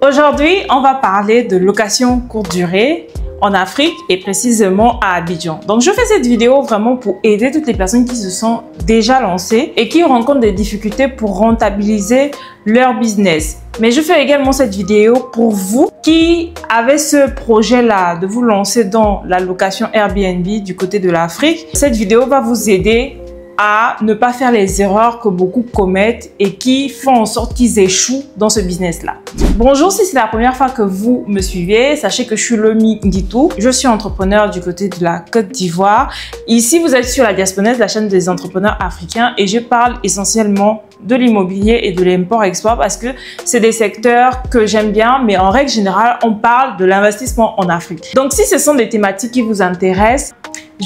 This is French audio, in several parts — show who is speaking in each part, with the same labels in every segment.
Speaker 1: Aujourd'hui, on va parler de location courte durée en Afrique et précisément à Abidjan. Donc, je fais cette vidéo vraiment pour aider toutes les personnes qui se sont déjà lancées et qui rencontrent des difficultés pour rentabiliser leur business. Mais je fais également cette vidéo pour vous qui avez ce projet-là de vous lancer dans la location Airbnb du côté de l'Afrique. Cette vidéo va vous aider à ne pas faire les erreurs que beaucoup commettent et qui font en sorte qu'ils échouent dans ce business-là. Bonjour, si c'est la première fois que vous me suivez, sachez que je suis Lomi Nditou. Je suis entrepreneur du côté de la Côte d'Ivoire. Ici, vous êtes sur la Diasponaise, la chaîne des entrepreneurs africains, et je parle essentiellement de l'immobilier et de l'import-export parce que c'est des secteurs que j'aime bien, mais en règle générale, on parle de l'investissement en Afrique. Donc, si ce sont des thématiques qui vous intéressent,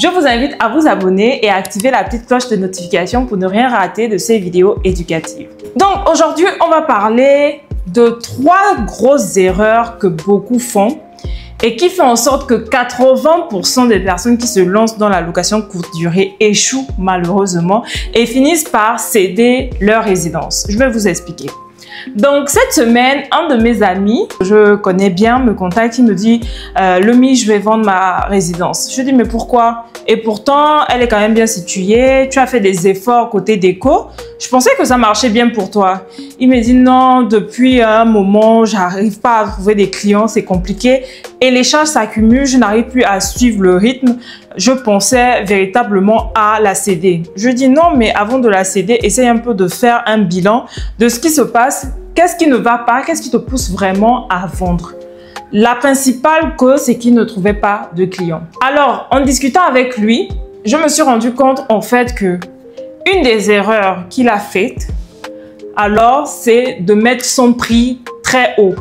Speaker 1: je vous invite à vous abonner et à activer la petite cloche de notification pour ne rien rater de ces vidéos éducatives. Donc aujourd'hui, on va parler de 3 grosses erreurs que beaucoup font et qui font en sorte que 80% des personnes qui se lancent dans la location courte durée échouent malheureusement et finissent par céder leur résidence. Je vais vous expliquer. Donc cette semaine, un de mes amis, je connais bien, me contacte, il me dit Lomi, je vais vendre ma résidence. Je dis mais pourquoi? Et pourtant, elle est quand même bien située, tu as fait des efforts côté déco. Je pensais que ça marchait bien pour toi. Il me dit non, depuis un moment, j'arrive pas à trouver des clients, c'est compliqué. Et les charges s'accumulent, je n'arrive plus à suivre le rythme. Je pensais véritablement à la céder. Je dis non, mais avant de la céder, essaye un peu de faire un bilan de ce qui se passe. Qu'est-ce qui ne va pas? Qu'est-ce qui te pousse vraiment à vendre? La principale cause, c'est qu'il ne trouvait pas de clients. Alors, en discutant avec lui, je me suis rendu compte en fait que une des erreurs qu'il a faites, alors, c'est de mettre son prix très haut.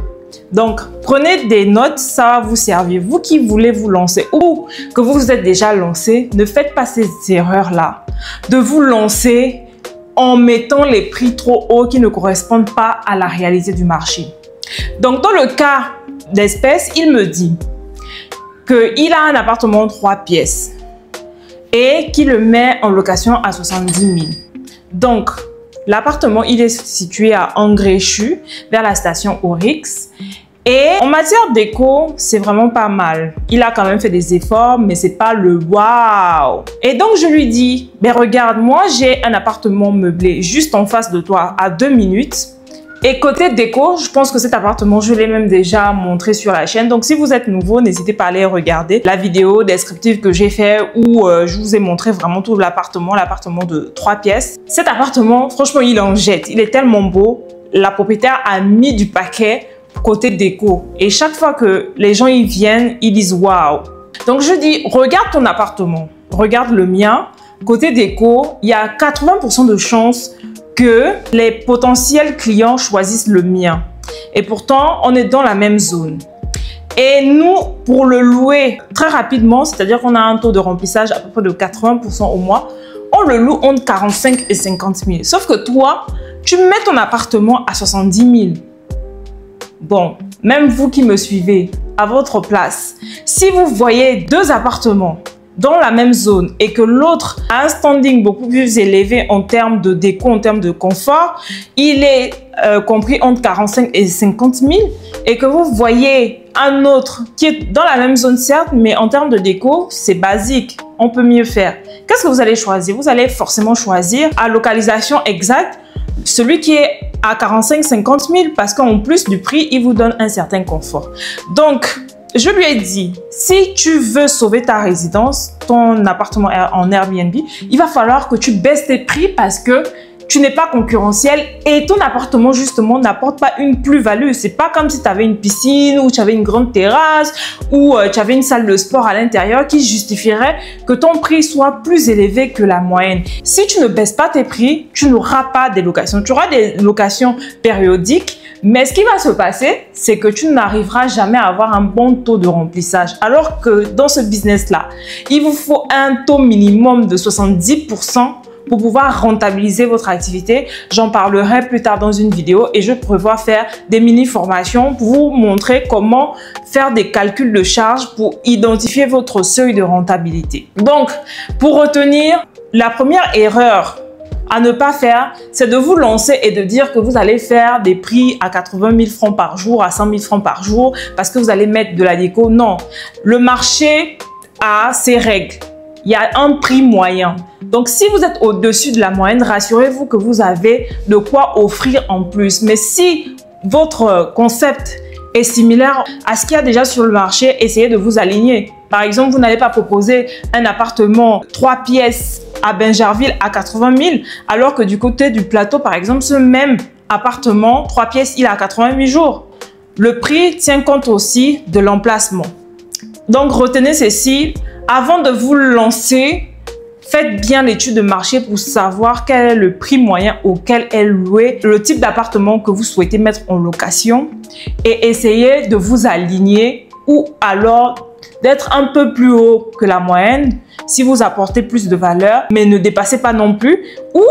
Speaker 1: Donc, prenez des notes, ça va vous servir. Vous qui voulez vous lancer ou que vous vous êtes déjà lancé, ne faites pas ces erreurs-là. De vous lancer en mettant les prix trop hauts qui ne correspondent pas à la réalité du marché. Donc, dans le cas d'espèce, il me dit qu'il a un appartement 3 pièces et qu'il le met en location à 70 000. Donc, l'appartement, il est situé à Angréchu, vers la station Oryx. Et en matière déco, c'est vraiment pas mal. Il a quand même fait des efforts, mais c'est pas le waouh. Et donc, je lui dis, ben regarde, moi, j'ai un appartement meublé juste en face de toi, à 2 minutes. Et côté déco, je pense que cet appartement, je l'ai même déjà montré sur la chaîne. Donc, si vous êtes nouveau, n'hésitez pas à aller regarder la vidéo descriptive que j'ai fait où je vous ai montré vraiment tout l'appartement de 3 pièces. Cet appartement, franchement, il en jette. Il est tellement beau. La propriétaire a mis du paquet côté déco. Et chaque fois que les gens y viennent, ils disent waouh. Donc, je dis, regarde ton appartement. Regarde le mien. Côté déco, il y a 80% de chances que les potentiels clients choisissent le mien. Et pourtant, on est dans la même zone. Et nous, pour le louer très rapidement, c'est-à-dire qu'on a un taux de remplissage à peu près de 80% au mois, on le loue entre 45 et 50 000. Sauf que toi, tu mets ton appartement à 70 000. Bon, même vous qui me suivez, à votre place, si vous voyez 2 appartements dans la même zone et que l'autre a un standing beaucoup plus élevé en termes de déco, en termes de confort, il est compris entre 45 et 50 000 et que vous voyez un autre qui est dans la même zone certes, mais en termes de déco, c'est basique, on peut mieux faire. Qu'est-ce que vous allez choisir? Vous allez forcément choisir à localisation exacte celui qui est à 45-50 000 parce qu'en plus du prix, il vous donne un certain confort. Donc, je lui ai dit, si tu veux sauver ta résidence, ton appartement en Airbnb, il va falloir que tu baisses tes prix parce que tu n'es pas concurrentiel et ton appartement justement n'apporte pas une plus-value. C'est pas comme si tu avais une piscine ou tu avais une grande terrasse ou tu avais une salle de sport à l'intérieur qui justifierait que ton prix soit plus élevé que la moyenne. Si tu ne baisses pas tes prix, tu n'auras pas des locations. Tu auras des locations périodiques, mais ce qui va se passer, c'est que tu n'arriveras jamais à avoir un bon taux de remplissage. Alors que dans ce business-là, il vous faut un taux minimum de 70% pour pouvoir rentabiliser votre activité. J'en parlerai plus tard dans une vidéo et je prévois faire des mini-formations pour vous montrer comment faire des calculs de charges pour identifier votre seuil de rentabilité. Donc, pour retenir, la première erreur à ne pas faire, c'est de vous lancer et de dire que vous allez faire des prix à 80 000 francs par jour, à 100 000 francs par jour, parce que vous allez mettre de la déco. Non, le marché a ses règles. Il y a un prix moyen. Donc, si vous êtes au-dessus de la moyenne, rassurez-vous que vous avez de quoi offrir en plus. Mais si votre concept est similaire à ce qu'il y a déjà sur le marché, essayez de vous aligner. Par exemple, vous n'allez pas proposer un appartement 3 pièces à Bingerville à 80 000, alors que du côté du plateau, par exemple, ce même appartement 3 pièces, il est à 88 jours. Le prix tient compte aussi de l'emplacement. Donc, retenez ceci. Avant de vous lancer, faites bien l'étude de marché pour savoir quel est le prix moyen auquel est loué le type d'appartement que vous souhaitez mettre en location et essayez de vous aligner ou alors d'être un peu plus haut que la moyenne si vous apportez plus de valeur, mais ne dépassez pas non plus. Ou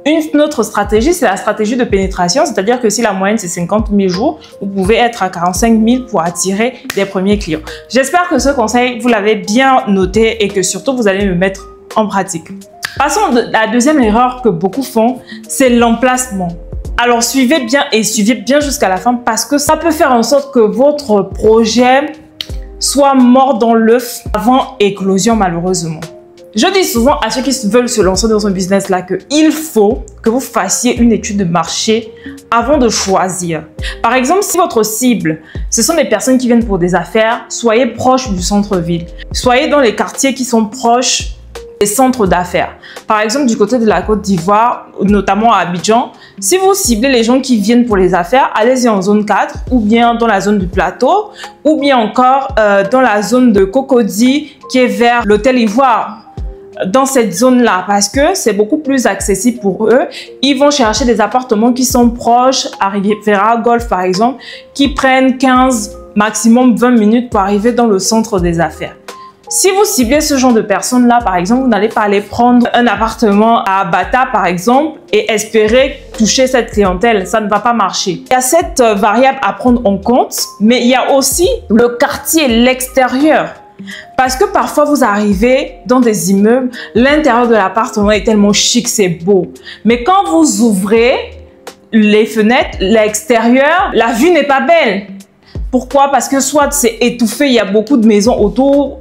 Speaker 1: une autre stratégie, c'est la stratégie de pénétration, c'est-à-dire que si la moyenne c'est 50 000 jours, vous pouvez être à 45 000 pour attirer des premiers clients. J'espère que ce conseil, vous l'avez bien noté et que surtout vous allez le mettre en pratique. Passons à la deuxième erreur que beaucoup font, c'est l'emplacement. Alors suivez bien et suivez bien jusqu'à la fin parce que ça peut faire en sorte que votre projet soit mort dans l'œuf avant éclosion malheureusement. Je dis souvent à ceux qui veulent se lancer dans un business là qu'il faut que vous fassiez une étude de marché avant de choisir. Par exemple, si votre cible, ce sont des personnes qui viennent pour des affaires, soyez proche du centre-ville. Soyez dans les quartiers qui sont proches des centres d'affaires. Par exemple, du côté de la Côte d'Ivoire, notamment à Abidjan, si vous ciblez les gens qui viennent pour les affaires, allez-y en zone 4 ou bien dans la zone du plateau ou bien encore dans la zone de Cocody qui est vers l'hôtel Ivoire. Dans cette zone-là, parce que c'est beaucoup plus accessible pour eux. Ils vont chercher des appartements qui sont proches, à Riviera Golf par exemple, qui prennent 15, maximum 20 minutes pour arriver dans le centre des affaires. Si vous ciblez ce genre de personnes-là, par exemple, vous n'allez pas aller prendre un appartement à Bata, par exemple, et espérer toucher cette clientèle. Ça ne va pas marcher. Il y a cette variable à prendre en compte, mais il y a aussi le quartier, l'extérieur. Parce que parfois, vous arrivez dans des immeubles, l'intérieur de l'appartement est tellement chic, c'est beau. Mais quand vous ouvrez les fenêtres, l'extérieur, la vue n'est pas belle. Pourquoi? Parce que soit c'est étouffé, il y a beaucoup de maisons autour.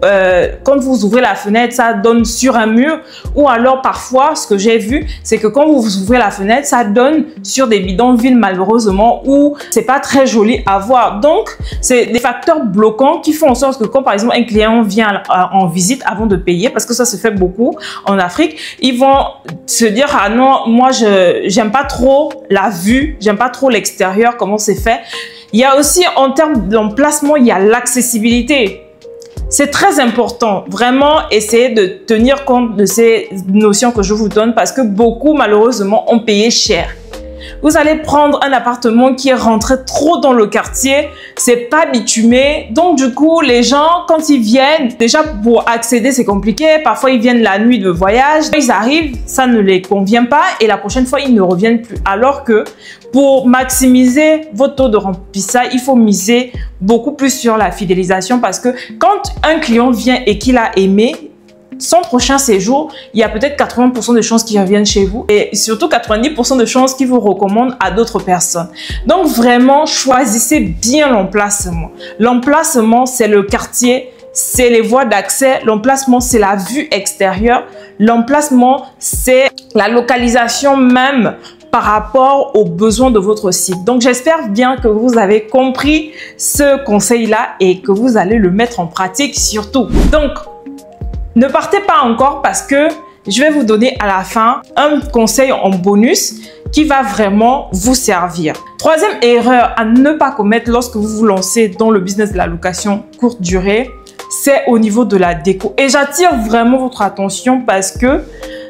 Speaker 1: Quand vous ouvrez la fenêtre, ça donne sur un mur. Ou alors parfois, ce que j'ai vu, c'est que quand vous ouvrez la fenêtre, ça donne sur des bidonvilles malheureusement où c'est pas très joli à voir. Donc, c'est des facteurs bloquants qui font en sorte que quand par exemple un client vient en visite avant de payer, parce que ça se fait beaucoup en Afrique, ils vont se dire ah non, moi j'aime pas trop la vue, j'aime pas trop l'extérieur, comment c'est fait. Il y a aussi, en termes d'emplacement, il y a l'accessibilité. C'est très important. Vraiment, essayez de tenir compte de ces notions que je vous donne parce que beaucoup, malheureusement, ont payé cher. Vous allez prendre un appartement qui est rentré trop dans le quartier, c'est pas bitumé. Donc, du coup, les gens, quand ils viennent, déjà pour accéder, c'est compliqué. Parfois, ils viennent la nuit de voyage. Ils arrivent, ça ne les convient pas et la prochaine fois, ils ne reviennent plus. Alors que pour maximiser votre taux de remplissage, il faut miser beaucoup plus sur la fidélisation parce que quand un client vient et qu'il a aimé, son prochain séjour, il y a peut-être 80% de chances qu'il revienne chez vous et surtout 90% de chances qu'il vous recommande à d'autres personnes. Donc vraiment, choisissez bien l'emplacement. L'emplacement, c'est le quartier, c'est les voies d'accès. L'emplacement, c'est la vue extérieure. L'emplacement, c'est la localisation même par rapport aux besoins de votre site. Donc, j'espère bien que vous avez compris ce conseil-là et que vous allez le mettre en pratique surtout. Donc, ne partez pas encore parce que je vais vous donner à la fin un conseil en bonus qui va vraiment vous servir. Troisième erreur à ne pas commettre lorsque vous vous lancez dans le business de la location courte durée, c'est au niveau de la déco. Et j'attire vraiment votre attention parce que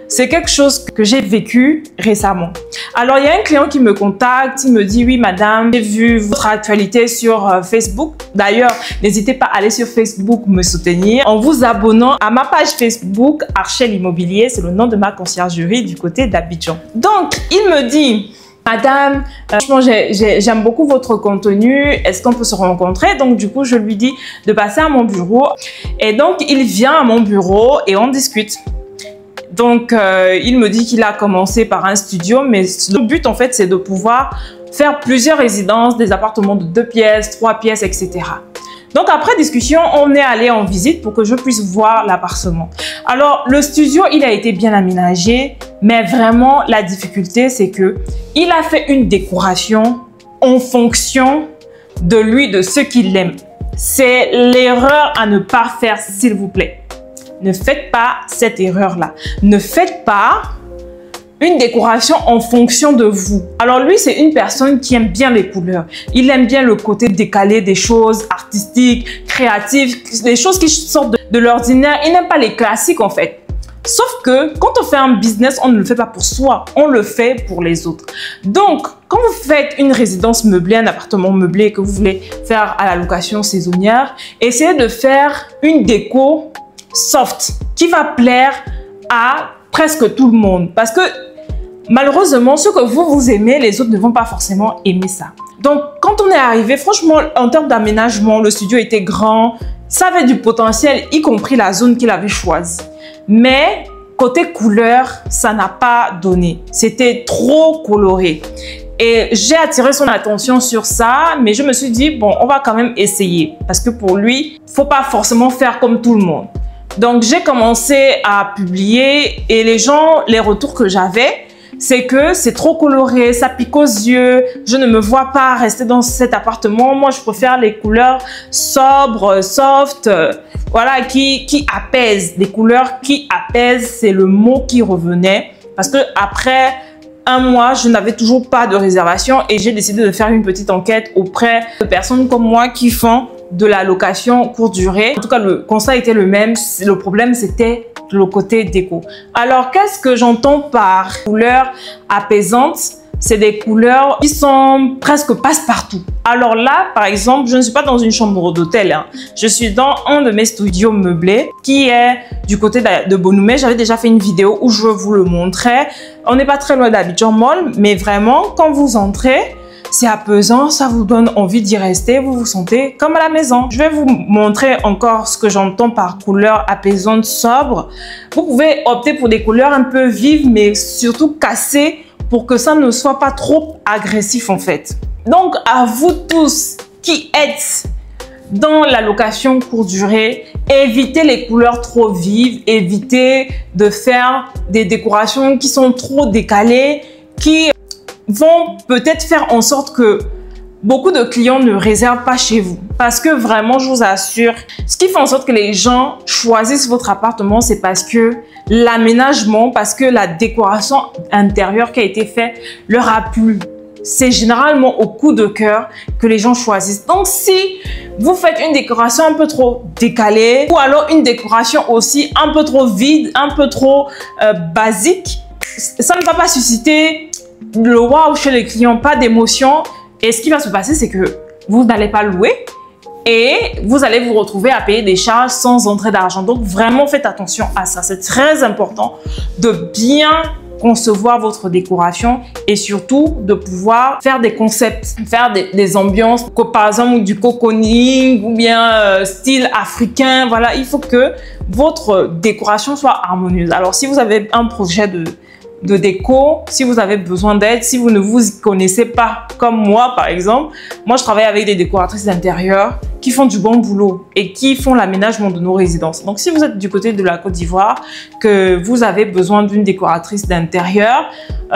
Speaker 1: c'est quelque chose que j'ai vécu récemment. Alors, il y a un client qui me contacte, il me dit « Oui, madame, j'ai vu votre actualité sur Facebook. D'ailleurs, n'hésitez pas à aller sur Facebook me soutenir en vous abonnant à ma page Facebook Archel Immobilier. C'est le nom de ma conciergerie du côté d'Abidjan. » Donc, il me dit « Madame, franchement, j'aime beaucoup votre contenu. Est-ce qu'on peut se rencontrer ?» Donc, du coup, je lui dis de passer à mon bureau. Et donc, il vient à mon bureau et on discute. Donc, il me dit qu'il a commencé par un studio, mais le but, en fait, c'est de pouvoir faire plusieurs résidences, des appartements de 2 pièces, 3 pièces, etc. Donc, après discussion, on est allé en visite pour que je puisse voir l'appartement. Alors, le studio, il a été bien aménagé, mais vraiment, la difficulté, c'est que il a fait une décoration en fonction de lui, de ce qu'il aime. C'est l'erreur à ne pas faire, s'il vous plaît. Ne faites pas cette erreur-là. Ne faites pas une décoration en fonction de vous. Alors lui, c'est une personne qui aime bien les couleurs. Il aime bien le côté décalé des choses artistiques, créatives, des choses qui sortent de l'ordinaire. Il n'aime pas les classiques en fait. Sauf que quand on fait un business, on ne le fait pas pour soi, on le fait pour les autres. Donc, quand vous faites une résidence meublée, un appartement meublé que vous voulez faire à la location saisonnière, essayez de faire une déco soft qui va plaire à presque tout le monde. Parce que malheureusement, ce que vous aimez, les autres ne vont pas forcément aimer ça. Donc, quand on est arrivé, franchement, en termes d'aménagement, le studio était grand, ça avait du potentiel, y compris la zone qu'il avait choisie. Mais côté couleur, ça n'a pas donné. C'était trop coloré. Et j'ai attiré son attention sur ça, mais je me suis dit, bon, on va quand même essayer. Parce que pour lui, il ne faut pas forcément faire comme tout le monde. Donc, j'ai commencé à publier et les retours que j'avais, c'est que c'est trop coloré, ça pique aux yeux, je ne me vois pas rester dans cet appartement. Moi, je préfère les couleurs sobres, soft, voilà, qui apaisent. Des couleurs qui apaisent, c'est le mot qui revenait. Parce que après un mois, je n'avais toujours pas de réservation et j'ai décidé de faire une petite enquête auprès de personnes comme moi qui font de la location courte durée. En tout cas, le constat était le même. Le problème, c'était le côté déco. Alors, qu'est-ce que j'entends par couleurs apaisantes? C'est des couleurs qui sont presque passe-partout. Alors là, par exemple, je ne suis pas dans une chambre d'hôtel. Hein. Je suis dans un de mes studios meublés qui est du côté de Bonhoumé. J'avais déjà fait une vidéo où je vous le montrais. On n'est pas très loin d'Abidjan Mall, mais vraiment, quand vous entrez, c'est apaisant, ça vous donne envie d'y rester, vous vous sentez comme à la maison. Je vais vous montrer encore ce que j'entends par couleurs apaisantes, sobres. Vous pouvez opter pour des couleurs un peu vives, mais surtout cassées pour que ça ne soit pas trop agressif en fait. Donc, à vous tous qui êtes dans la location courte durée, évitez les couleurs trop vives, évitez de faire des décorations qui sont trop décalées, qui vont peut-être faire en sorte que beaucoup de clients ne réservent pas chez vous. Parce que vraiment, je vous assure, ce qui fait en sorte que les gens choisissent votre appartement, c'est parce que l'aménagement, parce que la décoration intérieure qui a été faite leur a plu. C'est généralement au coup de cœur que les gens choisissent. Donc, si vous faites une décoration un peu trop décalée ou alors une décoration aussi un peu trop vide, un peu trop basique, ça ne va pas susciter le wow chez les clients, pas d'émotion. Et ce qui va se passer, c'est que vous n'allez pas louer et vous allez vous retrouver à payer des charges sans entrée d'argent. Donc, vraiment, faites attention à ça. C'est très important de bien concevoir votre décoration et surtout de pouvoir faire des concepts, faire des ambiances, par exemple du cocooning ou bien style africain. Voilà, il faut que votre décoration soit harmonieuse. Alors, si vous avez un projet de déco, si vous avez besoin d'aide, si vous ne vous connaissez pas comme moi par exemple, moi je travaille avec des décoratrices d'intérieur qui font du bon boulot et qui font l'aménagement de nos résidences. Donc si vous êtes du côté de la Côte d'Ivoire, que vous avez besoin d'une décoratrice d'intérieur,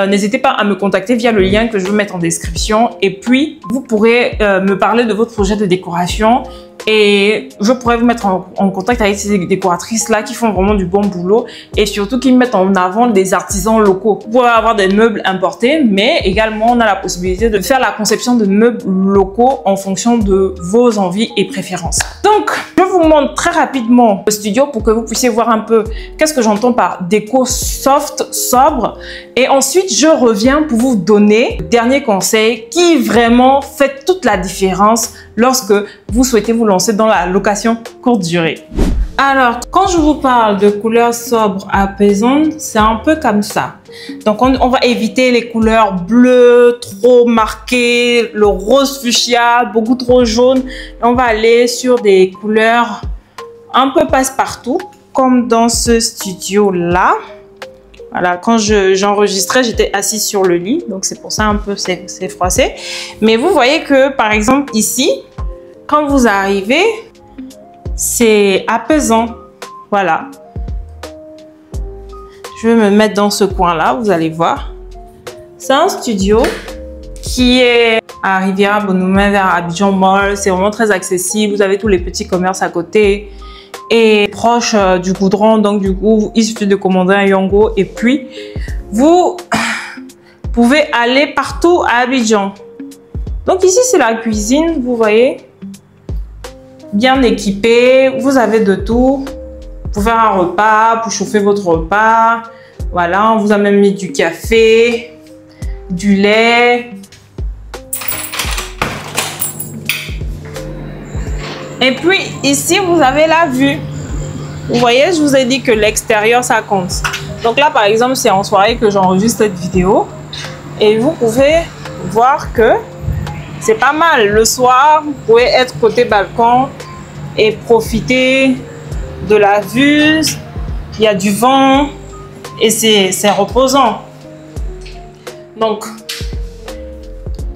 Speaker 1: n'hésitez pas à me contacter via le lien que je vais mettre en description et puis vous pourrez me parler de votre projet de décoration et je pourrais vous mettre en contact avec ces décoratrices-là qui font vraiment du bon boulot et surtout qui mettent en avant des artisans locaux. Vous pouvez avoir des meubles importés, mais également on a la possibilité de faire la conception de meubles locaux en fonction de vos envies et préférences. Donc, je vous montre très rapidement le studio pour que vous puissiez voir un peu qu'est-ce que j'entends par déco soft, sobre. Et ensuite, je reviens pour vous donner le dernier conseil qui vraiment fait toute la différence lorsque vous souhaitez vous lancer dans la location courte durée. Alors, quand je vous parle de couleurs sobres apaisantes, c'est un peu comme ça. Donc, on va éviter les couleurs bleues trop marquées, le rose fuchsia, beaucoup trop jaune. Et on va aller sur des couleurs un peu passe-partout, comme dans ce studio-là. Voilà, quand j'enregistrais, j'étais assise sur le lit. Donc, c'est pour ça un peu c'est froissé. Mais vous voyez que, par exemple, ici, quand vous arrivez, c'est apaisant. Voilà. Je vais me mettre dans ce coin-là, vous allez voir. C'est un studio qui est à Riviera Bonhomet vers Abidjan Mall. C'est vraiment très accessible. Vous avez tous les petits commerces à côté et proche du goudron. Donc, du coup, il suffit de commander un Yongo et puis vous pouvez aller partout à Abidjan. Donc, ici, c'est la cuisine, vous voyez, bien équipée. Vous avez de tout pour faire un repas, pour chauffer votre repas. Voilà, on vous a même mis du café, du lait. Et puis ici, vous avez la vue. Vous voyez, je vous ai dit que l'extérieur, ça compte. Donc là, par exemple, c'est en soirée que j'enregistre cette vidéo. Et vous pouvez voir que c'est pas mal. Le soir, vous pouvez être côté balcon et profiter de la vue. Il y a du vent et c'est reposant. Donc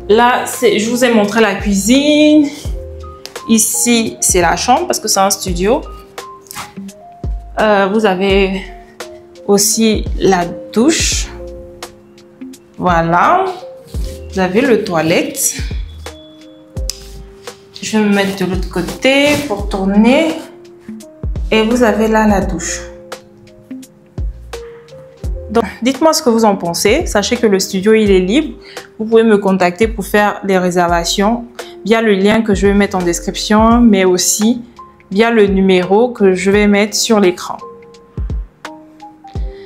Speaker 1: là, je vous ai montré la cuisine. Ici, c'est la chambre parce que c'est un studio. Vous avez aussi la douche. Voilà. Vous avez le toilette. Je vais me mettre de l'autre côté pour tourner. Et vous avez là la douche. Donc, dites-moi ce que vous en pensez. Sachez que le studio, il est libre. Vous pouvez me contacter pour faire des réservations via le lien que je vais mettre en description, mais aussi via le numéro que je vais mettre sur l'écran.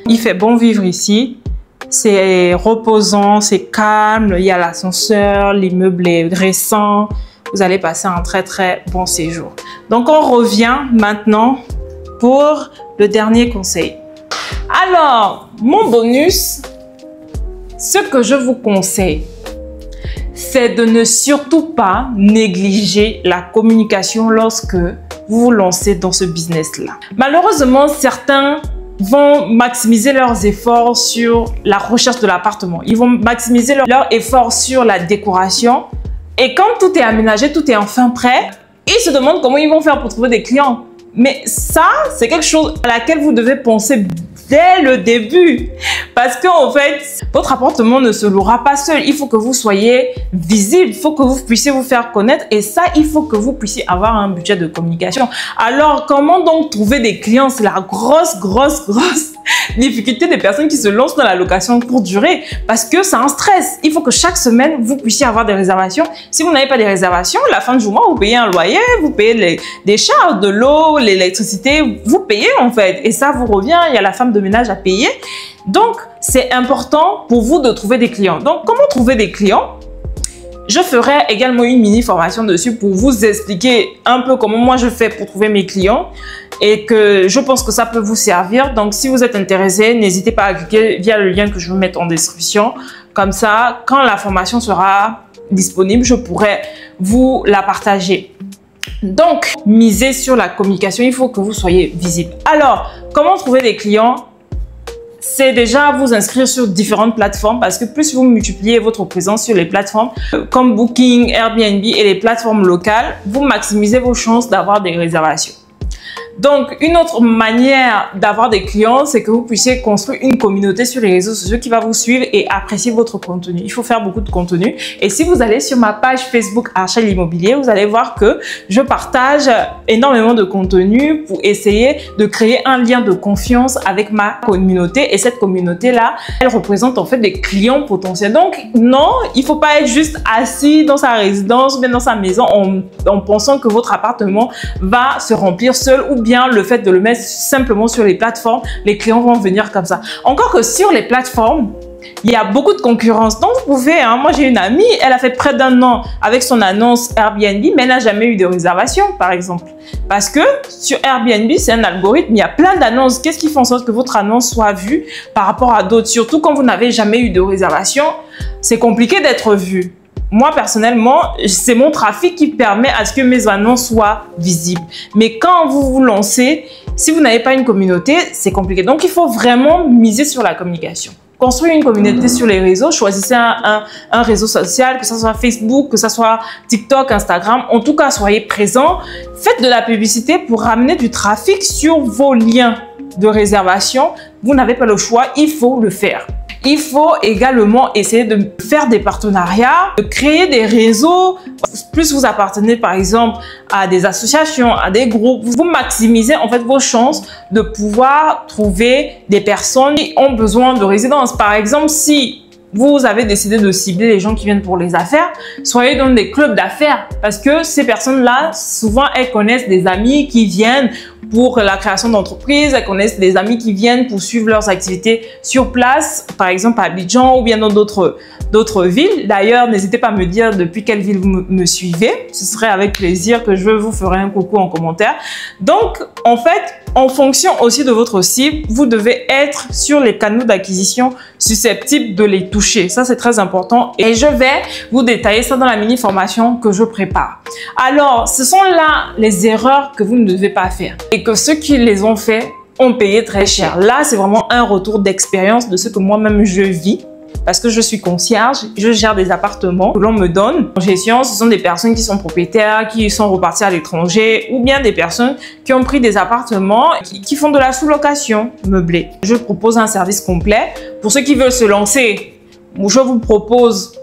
Speaker 1: Il fait bon vivre ici. C'est reposant, c'est calme. Il y a l'ascenseur, l'immeuble est récent. Vous allez passer un très très bon séjour. Donc, on revient maintenant pour le dernier conseil. Alors, mon bonus, ce que je vous conseille, c'est de ne surtout pas négliger la communication lorsque vous vous lancez dans ce business-là. Malheureusement, certains vont maximiser leurs efforts sur la recherche de l'appartement. Ils vont maximiser leurs efforts sur la décoration. Et quand tout est aménagé, tout est enfin prêt, ils se demandent comment ils vont faire pour trouver des clients. Mais ça, c'est quelque chose à laquelle vous devez penser dès le début. Parce qu'en fait, votre appartement ne se louera pas seul. Il faut que vous soyez visible. Il faut que vous puissiez vous faire connaître. Et ça, il faut que vous puissiez avoir un budget de communication. Alors, comment donc trouver des clients? C'est la grosse difficulté des personnes qui se lancent dans la location courte durée. Parce que c'est un stress. Il faut que chaque semaine, vous puissiez avoir des réservations. Si vous n'avez pas des réservations, la fin du mois, vous payez un loyer, vous payez des charges, de l'eau, l'électricité. Vous payez en fait. Et ça vous revient. Il y a la femme de ménage à payer. Donc, c'est important pour vous de trouver des clients. Donc, comment trouver des clients? Je ferai également une mini formation dessus pour vous expliquer un peu comment moi je fais pour trouver mes clients et que je pense que ça peut vous servir. Donc, si vous êtes intéressé, n'hésitez pas à cliquer via le lien que je vais mettre en description. Comme ça, quand la formation sera disponible, je pourrai vous la partager. Donc, misez sur la communication. Il faut que vous soyez visible. Alors, comment trouver des clients? C'est déjà vous inscrire sur différentes plateformes parce que plus vous multipliez votre présence sur les plateformes comme Booking, Airbnb et les plateformes locales, vous maximisez vos chances d'avoir des réservations. Donc, une autre manière d'avoir des clients, c'est que vous puissiez construire une communauté sur les réseaux sociaux qui va vous suivre et apprécier votre contenu. Il faut faire beaucoup de contenu. Et si vous allez sur ma page Facebook Archel Immobilier, vous allez voir que je partage énormément de contenu pour essayer de créer un lien de confiance avec ma communauté. Et cette communauté-là, elle représente en fait des clients potentiels. Donc, non, il ne faut pas être juste assis dans sa résidence ou bien dans sa maison en pensant que votre appartement va se remplir seul ou bien le fait de le mettre simplement sur les plateformes, les clients vont venir comme ça. Encore que sur les plateformes, il y a beaucoup de concurrence. Donc, vous pouvez, moi j'ai une amie, elle a fait près d'un an avec son annonce Airbnb, mais elle n'a jamais eu de réservation, par exemple. Parce que sur Airbnb, c'est un algorithme, il y a plein d'annonces. Qu'est-ce qui fait en sorte que votre annonce soit vue par rapport à d'autres? Surtout quand vous n'avez jamais eu de réservation, c'est compliqué d'être vu. Moi, personnellement, c'est mon trafic qui permet à ce que mes annonces soient visibles. Mais quand vous vous lancez, si vous n'avez pas une communauté, c'est compliqué. Donc, il faut vraiment miser sur la communication. Construire une communauté sur les réseaux, choisissez un réseau social, que ce soit Facebook, que ce soit TikTok, Instagram. En tout cas, soyez présents. Faites de la publicité pour ramener du trafic sur vos liens de réservation. Vous n'avez pas le choix, il faut le faire. Il faut également essayer de faire des partenariats, de créer des réseaux. Plus vous appartenez par exemple à des associations, à des groupes, vous maximisez en fait vos chances de pouvoir trouver des personnes qui ont besoin de résidence. Par exemple, si vous avez décidé de cibler les gens qui viennent pour les affaires, soyez dans des clubs d'affaires parce que ces personnes-là, souvent, elles connaissent des amis qui viennent pour la création d'entreprises, elles connaissent des amis qui viennent pour suivre leurs activités sur place, par exemple à Abidjan ou bien dans d'autres villes. D'ailleurs, n'hésitez pas à me dire depuis quelle ville vous me suivez. Ce serait avec plaisir que je vous ferai un coucou en commentaire. Donc, en fait, en fonction aussi de votre cible, vous devez être sur les canaux d'acquisition susceptibles de les toucher. Ça, c'est très important. Et je vais vous détailler ça dans la mini-formation que je prépare. Alors, ce sont là les erreurs que vous ne devez pas faire et que ceux qui les ont fait ont payé très cher. Là, c'est vraiment un retour d'expérience de ce que moi-même je vis. Parce que je suis concierge, je gère des appartements que l'on me donne. En gestion, ce sont des personnes qui sont propriétaires, qui sont reparties à l'étranger ou bien des personnes qui ont pris des appartements, qui font de la sous-location meublée. Je propose un service complet. Pour ceux qui veulent se lancer, je vous propose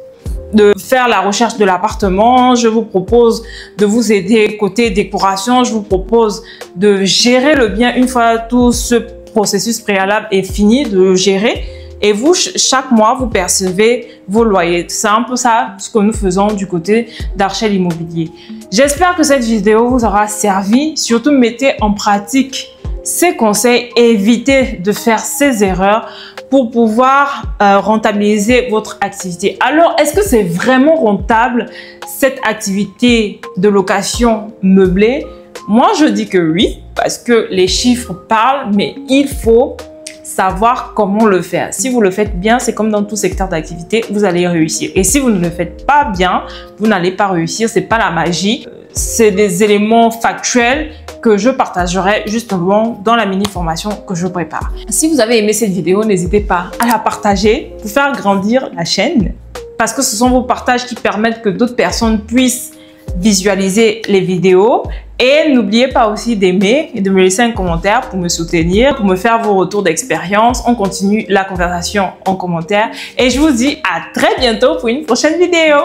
Speaker 1: de faire la recherche de l'appartement, je vous propose de vous aider côté décoration, je vous propose de gérer le bien une fois tout ce processus préalable est fini de gérer. Et vous, chaque mois, vous percevez vos loyers. C'est un peu ça ce que nous faisons du côté d'Archel Immobilier. J'espère que cette vidéo vous aura servi. Surtout, mettez en pratique ces conseils et évitez de faire ces erreurs pour pouvoir rentabiliser votre activité. Alors, est-ce que c'est vraiment rentable cette activité de location meublée? Moi, je dis que oui, parce que les chiffres parlent, mais il faut savoir comment le faire. Si vous le faites bien, c'est comme dans tout secteur d'activité, vous allez réussir. Et si vous ne le faites pas bien, vous n'allez pas réussir. C'est pas la magie. C'est des éléments factuels que je partagerai justement dans la mini-formation que je prépare. Si vous avez aimé cette vidéo, n'hésitez pas à la partager pour faire grandir la chaîne parce que ce sont vos partages qui permettent que d'autres personnes puissent visualiser les vidéos. Et n'oubliez pas aussi d'aimer et de me laisser un commentaire pour me soutenir, pour me faire vos retours d'expérience. On continue la conversation en commentaire et je vous dis à très bientôt pour une prochaine vidéo.